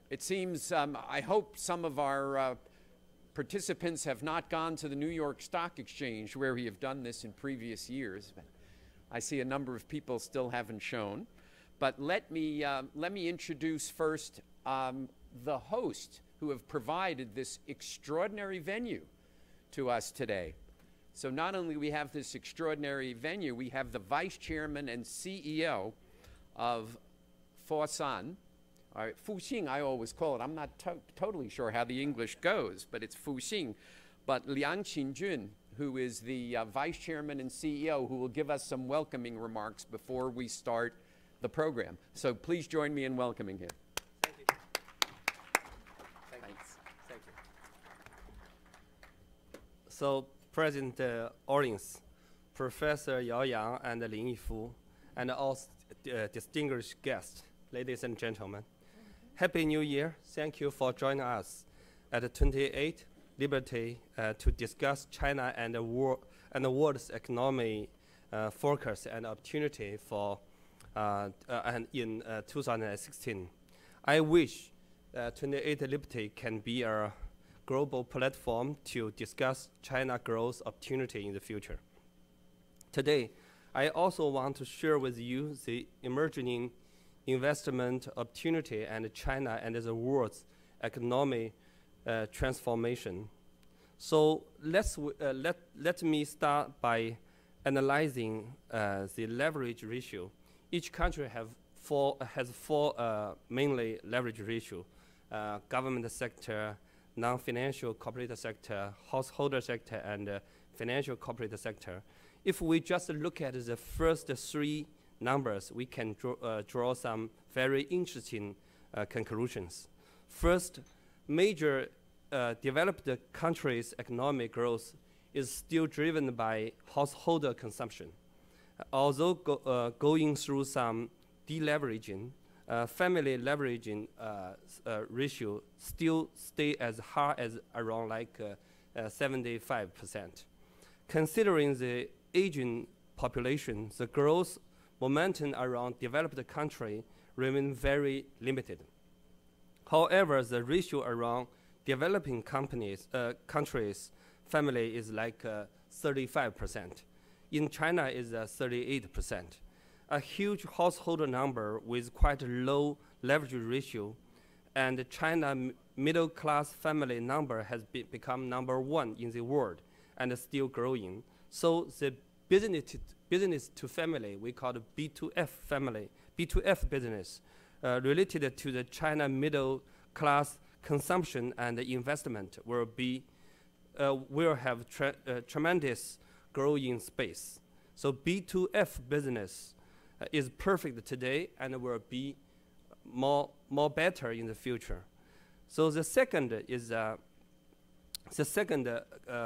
It seems, I hope some of our participants have not gone to the New York Stock Exchange where we have done this in previous years. But I see a number of people still haven't shown. But let me introduce first the host who have provided this extraordinary venue to us today. So not only we have this extraordinary venue, we have the Vice Chairman and CEO of Fosun, Fuxing, I always call it. I'm not totally sure how the English goes, but it's Fuxing. But Liang Xinjun, who is the Vice Chairman and CEO, who will give us some welcoming remarks before we start the program. So please join me in welcoming him. Thank you. Thanks. Thank you. So, President Orlins, Professor Yao Yang and Lin Yifu, and all distinguished guests, ladies and gentlemen. Happy New Year. Thank you for joining us at the 28th Liberty to discuss China and the world's economy forecast and opportunity for in 2016. I wish 28th Liberty can be a global platform to discuss China growth opportunity in the future. Today, I also want to share with you the emerging investment opportunity and China and the world's economic transformation. So let me start by analyzing the leverage ratio. Each country has four mainly leverage ratio: government sector, non-financial corporate sector, householder sector, and financial corporate sector. If we just look at the first three numbers, we can draw some very interesting conclusions. First, major developed countries' economic growth is still driven by householder consumption. Although going through some deleveraging, family leveraging ratio still stay as high as around like 75%. Considering the aging population, the growth momentum around developed country remain very limited. However, the ratio around developing countries family is like 35%. In China is 38%. A huge household number with quite a low leverage ratio, and China middle class family number has become #1 in the world and is still growing. So the business to family, we call it B2F business, related to the China middle class consumption and investment will have tremendous growing space. So B2F business is perfect today and will be more better in the future. So the second is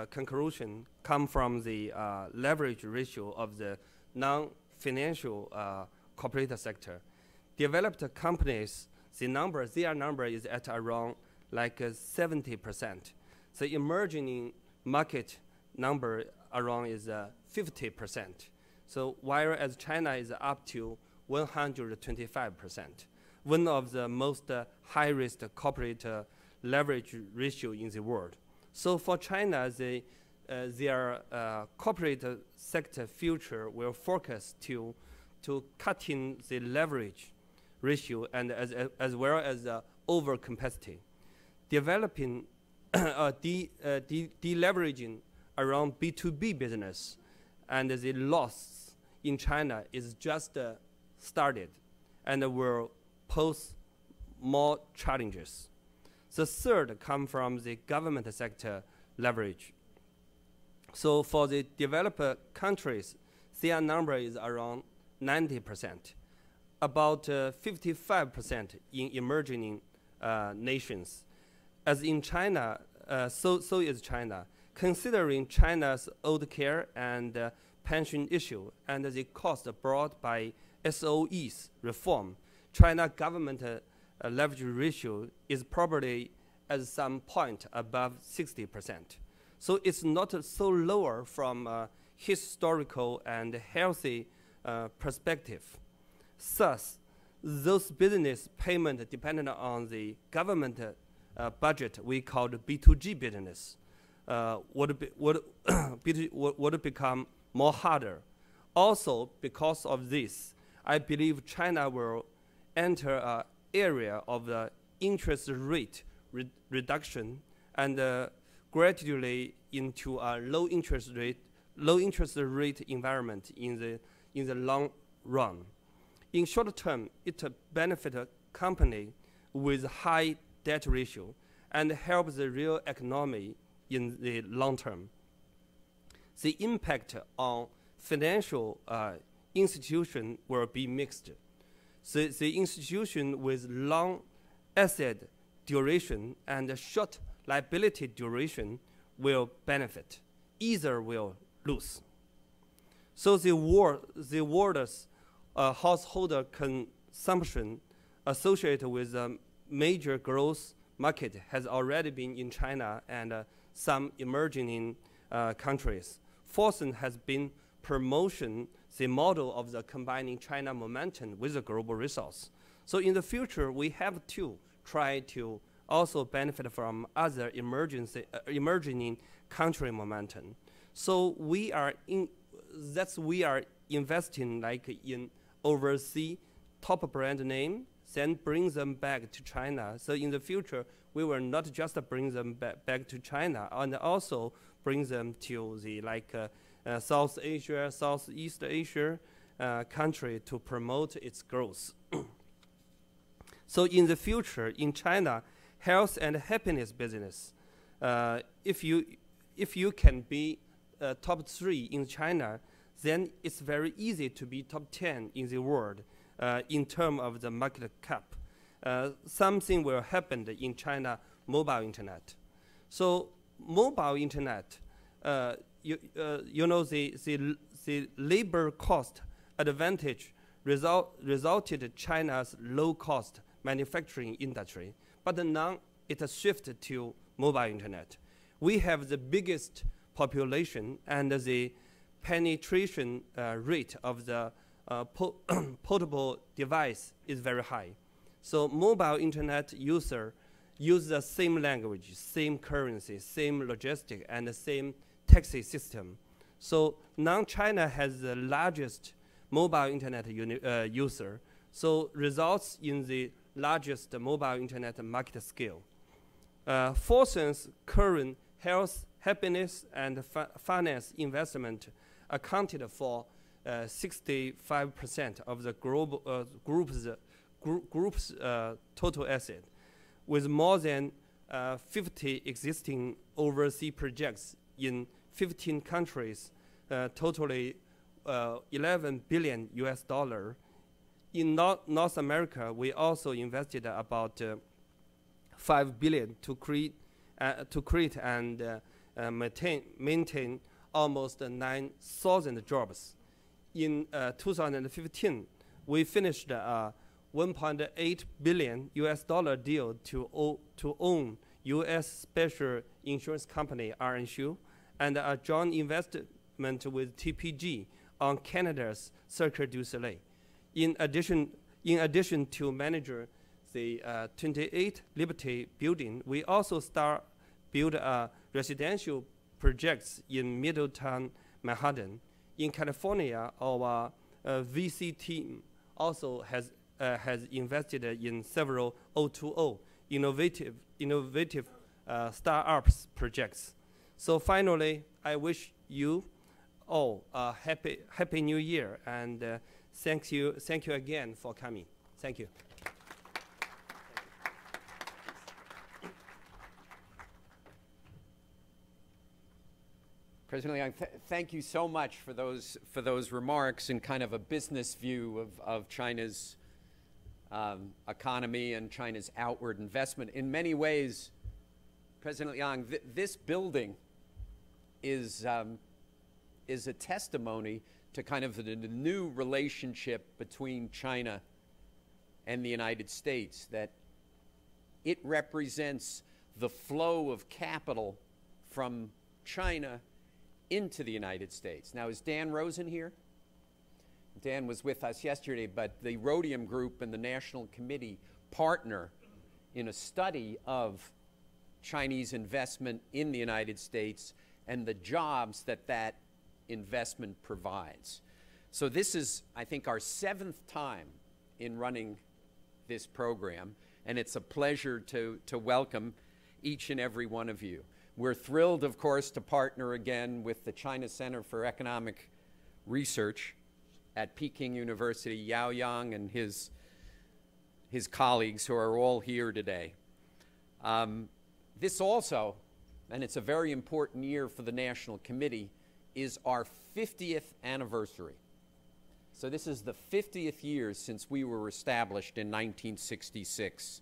conclusion come from the leverage ratio of the non-financial corporate sector. Developed companies, their number is at around like 70%. The emerging market number around is 50%. So whereas China is up to 125%, one of the most high-risk corporate leverage ratio in the world. So for China, their corporate sector future will focus to cutting the leverage ratio and as well as over-capacity, developing deleveraging around B2B business, and the loss in China is just started and will pose more challenges. The third come from the government sector leverage. So for the developed countries, their number is around 90%, about 55% in emerging nations. As in China, so is China. Considering China's old care and pension issue and the cost brought by SOE's reform, China government leverage ratio is probably at some point above 60%. So it's not so lower from a historical and healthy perspective. Thus, those business payment dependent on the government budget we call the B2G business would become more harder. Also, because of this, I believe China will enter an area of the interest rate reduction and gradually into a low interest rate environment in the long run. In short term, it benefits a company with high debt ratio and helps the real economy in the long term. The impact on financial institution will be mixed. The institution with long asset duration and short liability duration will benefit. Either will lose. So the world's household consumption associated with a major growth market has already been in China and some emerging countries. Fosun has been promoting the model of the combining China momentum with the global resource. So in the future, we have to try to also benefit from other emerging country momentum. So we are investing like in overseas top brand name, then bring them back to China. So in the future, we will not just bring them back to China, and also bring them to the South Asia, Southeast Asia country to promote its growth. So in the future, in China, health and happiness business, if you can be top 3 in China, then it's very easy to be top 10 in the world in terms of the market cap. Something will happen in China mobile internet. So mobile internet, you know, the labor cost advantage resulted China's low-cost manufacturing industry, but now it has shifted to mobile internet. We have the biggest population and the penetration rate of the portable device is very high. So mobile internet user use the same language, same currency, same logistic, and the same taxi system. So now China has the largest mobile internet user, so results in the largest mobile internet market scale. Fosun's current health, happiness, and finance investment accounted for 65% of the group's total asset, with more than 50 existing overseas projects in 15 countries, totally $11 billion US. In North America, we also invested about $5 billion to create and maintain almost 9,000 jobs. In 2015, we finished a $1.8 billion US deal to own U.S. special insurance company Haizhou, and a joint investment with TPG on Canada's Cirque du Soleil. In addition to manage the 28th Liberty building, we also build residential projects in Middletown, Manhattan. In California, our VC team also has invested in several O2O innovative startups projects. So finally, I wish you all a happy New Year, and thank you again for coming. Thank you. President Liang, thank you so much for those remarks and kind of a business view of China's economy and China's outward investment. In many ways, President Liang, this building is a testimony to kind of the new relationship between China and the United States, that it represents the flow of capital from China into the United States. Now, is Dan Rosen here? Dan was with us yesterday, but the Rhodium Group and the National Committee partner in a study of Chinese investment in the United States and the jobs that that investment provides. So this is, I think, our 7th time in running this program, and it's a pleasure to welcome each and every one of you. We're thrilled, of course, to partner again with the China Center for Economic Research at Peking University, Yao Yang and his colleagues who are all here today. This also, and it's a very important year for the National Committee, is our 50th anniversary. So this is the 50th year since we were established in 1966.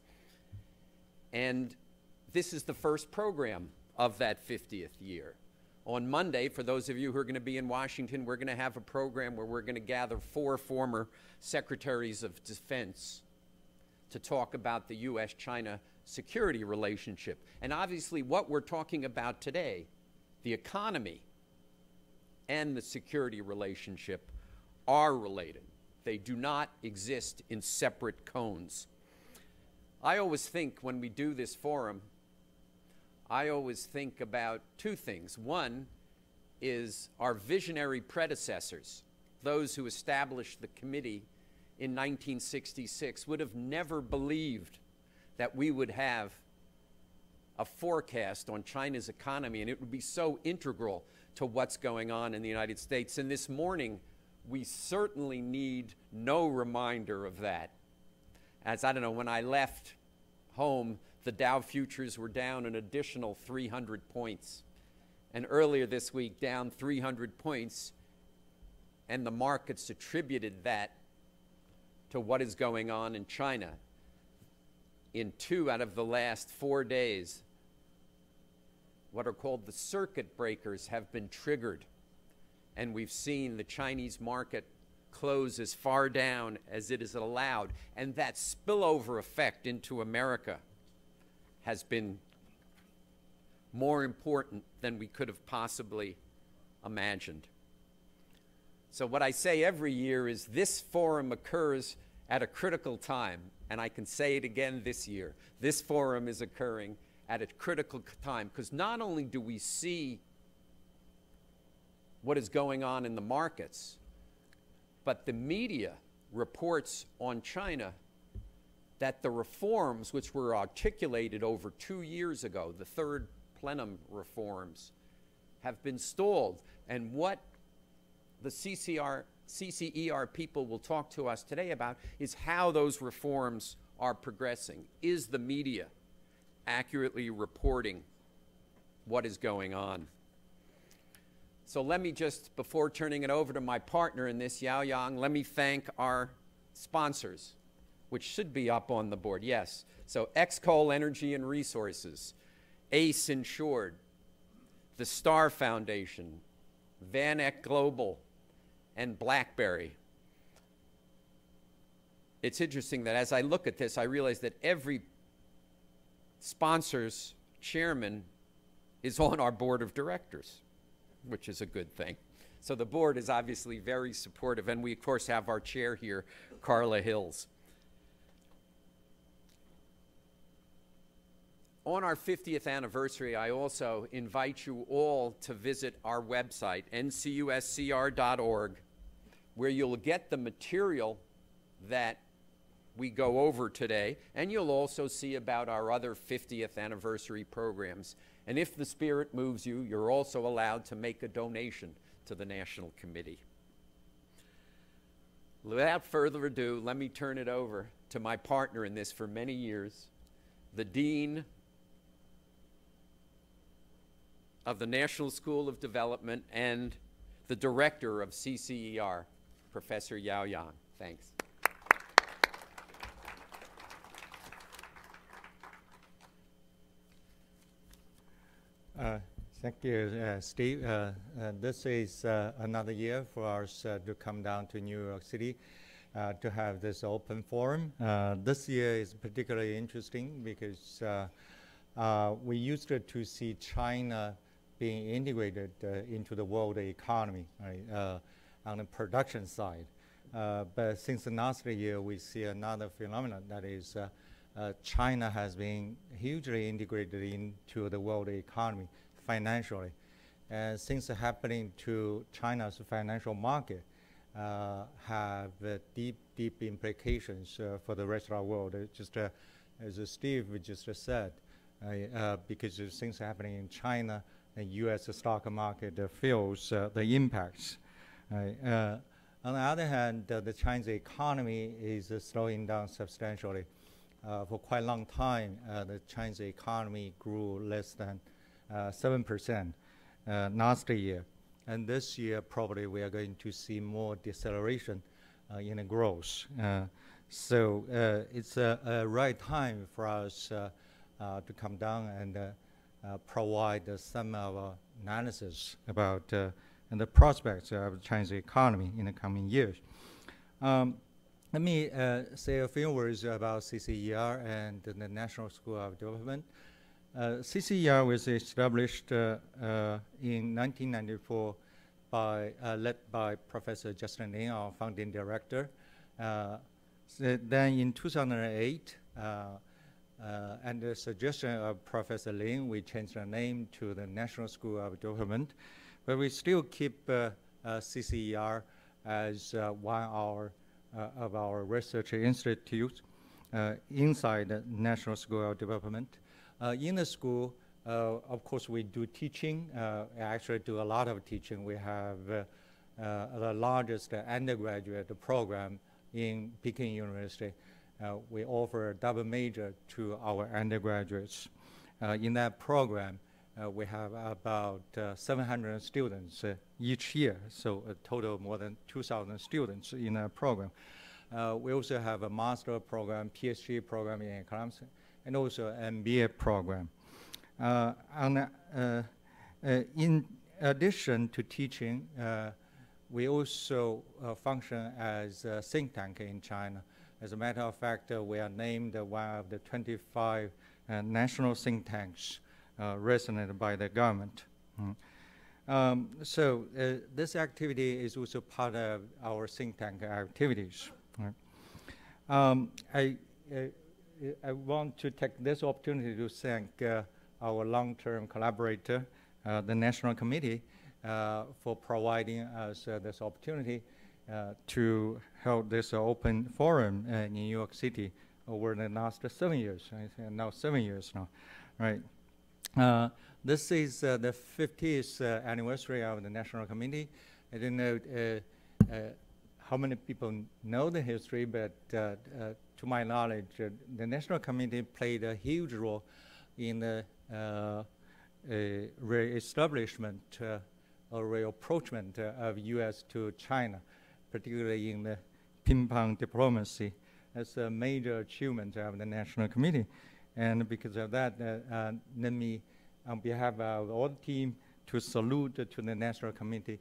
And this is the first program of that 50th year. On Monday, for those of you who are going to be in Washington, we're going to have a program where we're going to gather 4 former secretaries of defense to talk about the U.S.-China security relationship. And obviously what we're talking about today, the economy and the security relationship, are related. They do not exist in separate cones. I always think when we do this forum, I always think about 2 things. One is our visionary predecessors, those who established the committee in 1966, would have never believed that we would have a forecast on China's economy, and it would be so integral to what's going on in the United States. And this morning, we certainly need no reminder of that. As, I don't know, when I left home, the Dow futures were down an additional 300 points. And earlier this week, down 300 points. And the markets attributed that to what is going on in China. In 2 out of the last 4 days, what are called the circuit breakers have been triggered. And we've seen the Chinese market close as far down as it is allowed. And that spillover effect into America has been more important than we could have possibly imagined. So what I say every year is this forum occurs at a critical time, and I can say it again this year. This forum is occurring at a critical time because not only do we see what is going on in the markets, but the media reports on China that the reforms which were articulated over 2 years ago, the 3rd plenum reforms, have been stalled. And what the CCER people will talk to us today about is how those reforms are progressing. Is the media accurately reporting what is going on? So let me just, before turning it over to my partner in this, Yao Yang, let me thank our sponsors, which should be up on the board. Yes. So Xcoal Energy and Resources, ACE Insured, the Star Foundation, Van Eck Global, and BlackBerry. It's interesting that as I look at this, I realize that every sponsor's chairman is on our board of directors, which is a good thing. So the board is obviously very supportive, and we, of course, have our chair here, Carla Hills. On our 50th anniversary, I also invite you all to visit our website, ncuscr.org, where you'll get the material that we go over today, and you'll also see about our other 50th anniversary programs. And if the spirit moves you, you're also allowed to make a donation to the National Committee. Without further ado, let me turn it over to my partner in this for many years, the Dean of the National School of Development and the Director of CCER, Professor Yao Yang. Thanks. Thank you, Steve. This is another year for us to come down to New York City to have this open forum. This year is particularly interesting because we used to see China being integrated into the world economy, right, on the production side. But since the last year, we see another phenomenon, that is China has been hugely integrated into the world economy financially. And things happening to China's financial market have deep implications for the rest of the world. Just as Steve just said, because of things happening in China, the U.S. stock market feels the impacts. On the other hand, the Chinese economy is slowing down substantially. For quite a long time, the Chinese economy grew less than 7% last year. And this year, probably we are going to see more deceleration in the growth. So it's a right time for us to come down and provide some of our analysis about the prospects of the Chinese economy in the coming years. Let me say a few words about CCER and the National School of Development. CCER was established in 1994 led by Professor Justin Lin, our founding director. Then in 2008, and the suggestion of Professor Liang, we changed the name to the National School of Development, but we still keep CCER as one of our research institutes inside the National School of Development. In the school, of course, we do teaching. Actually do a lot of teaching. We have the largest undergraduate program in Peking University. We offer a double major to our undergraduates. In that program, we have about 700 students each year, so a total of more than 2,000 students in that program. We also have a master program, PhD program in economics, and also an MBA program. In addition to teaching, we also function as a think tank in China. As a matter of fact, we are named one of the 25 national think tanks recognized by the government. So this activity is also part of our think tank activities. I want to take this opportunity to thank our long-term collaborator, the National Committee, for providing us this opportunity to hold this open forum in New York City over the last 7 years. I think now 7 years now, right? This is the 50th anniversary of the National Committee. I don't know how many people know the history, but to my knowledge, the National Committee played a huge role in the re-establishment or reapproachment of U.S. to China, particularly in the ping-pong diplomacy. That's a major achievement of the National Committee. And because of that, let me, on behalf of all the team, to salute to the National Committee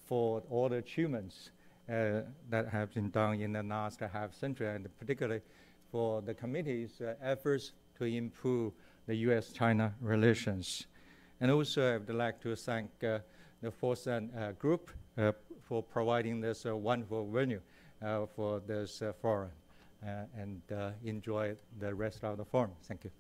for all the achievements that have been done in the last half century, and particularly for the committee's efforts to improve the U.S.-China relations. And also, I would like to thank the Fosun group for providing this wonderful venue for this forum, and enjoy the rest of the forum. Thank you.